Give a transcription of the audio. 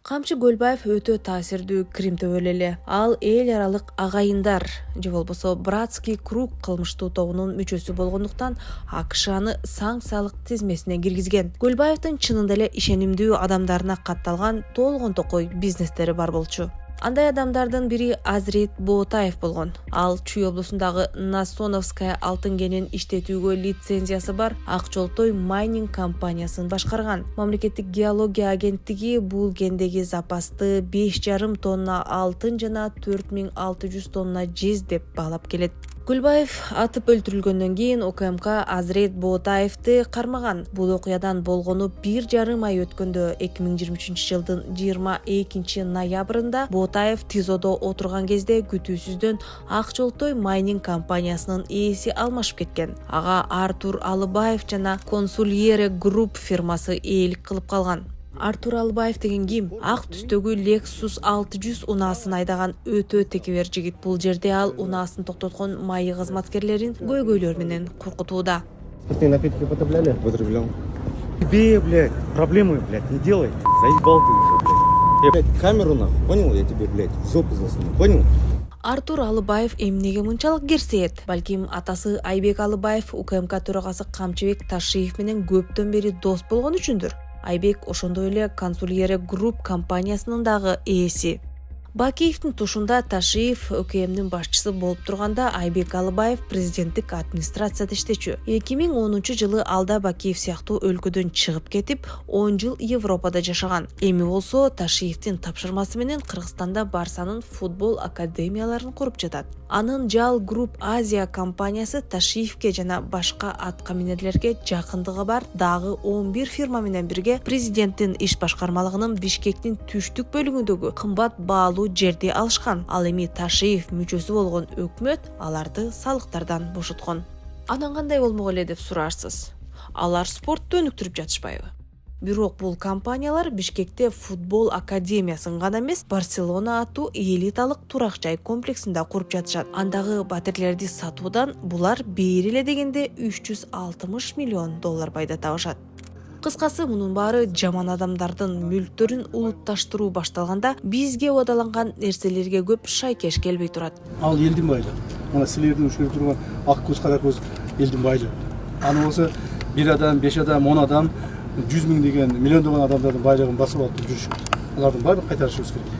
Камчы Көлбаев өтө таасирдүү Крим төбөлеле. Ал эл аралык агайындар же болбосо братский круг кылмыштуу тобунун мүчөсү болгондуктан АКШ аны санкциялык тизмесине киргизген. Көлбаевдин чынында эле ишенимдүү адамдарына катталган толгон токой бизнестери бар болчу. Андай адамдардын бири Азрет Боотаев болгон. Ал Чүй облусундагы Насоновская алтын кенин иштетүүгө лицензиясы бар Акчолтой майнинг компаниясын башкарган. Мамлекеттик геология агенттиги бул кендеги запасты 5,5 тонна алтын жана 4600 тонна жез деп баалап келет. Көлбаев атып өлтүрүлгөндөн кийин УКМК Азрет Боотаевди кармаган. Бул окуядан болгону 1,5 ай өткөндө 2023 жылдын 22 ноябрында Боотаев ТИЗОдо отурган кезде күтүүсүздөн Акчолтой майнинг компаниясынын ээси алмашып кеткен. Ага Артур Алыбаев жана Консульере Групп фирмасы ээлик кылып калган. Артур Алыбаев деген ким? Ак түстөгү Lexus 600 унаасын айдаган өтө текебер жигит. Бул жерде ал унаасын токтоткон майы кызматкерлерин көйгөйлөр менен коркутууда. Спиртные напитки употребляли? Употреблял. Тебе, блядь, проблемы, блядь, не делай. Заебал ты уже, блядь. Я, блядь, камеру нахуй, понял? Я тебе, блядь, в жопу засуну, понял? Артур Алыбаев эмнеге мынчалык керсейет? Балким атасы Айбек Алыбаев УКМК төрагасы Камчыбек Ташиев менен көптөн бери дос болгон үчүндүр. Айбек ошондой эле Консульере Групп компаниясынын дагы ээси. Бакиевдин тушунда Ташиев ÖKMдин башчысы болуп турганда Айбек Алыбаев президенттик администрацияда иштечү. 2010 жылы алда Бакиев сыяктуу өлкөдөн чыгып кетип, 10 жыл Европада жашаган. Эми болсо Ташиевдин тапшырмасы менен Кыргызстанда Барсанын футбол академияларын куруп жатат. Анын Жал Групп Азия компаниясы Ташиевке жана башка аткаминерлерге жакындыгы бар дагы 11 фирма менен бирге президенттин иш башкармалыгынын Бишкектин түштүк бөлүгүндөгү кымбат баалуу жерди алышкан. Ал эми Ташиев мүчөсү болгон өкмөт аларды салыктардан бошоткон. Анан кандай болмок эле деп сурарсыз. Алар спортту өнүктүрүп жатышпайбы? Бирок бул компаниялар Бишкекте футбол академиясын гана эмес, Барселона аттуу элиталык турак жай комплексинде куруп жатышат. Андагы батирлерди сатуудан булар бери эле дегенде 360 миллион доллар пайда табышат. Кыскасы, мунун баары жаман адамдардын мүлктөрүн улутташтыруу башталганда бизге убадаланган нерселерге көп шайкеш келбей турат. Ал элдин байлыгы. Мына силердин ушул турган ак көз кара көз элдин байлыгы. Аны болсо бир адам, 5 адам, 10 адам 100 миң деген миллиондогон адамдардын байлыгын басып алып жүрүшүп, алардын баарын кайтарышыбыз керек.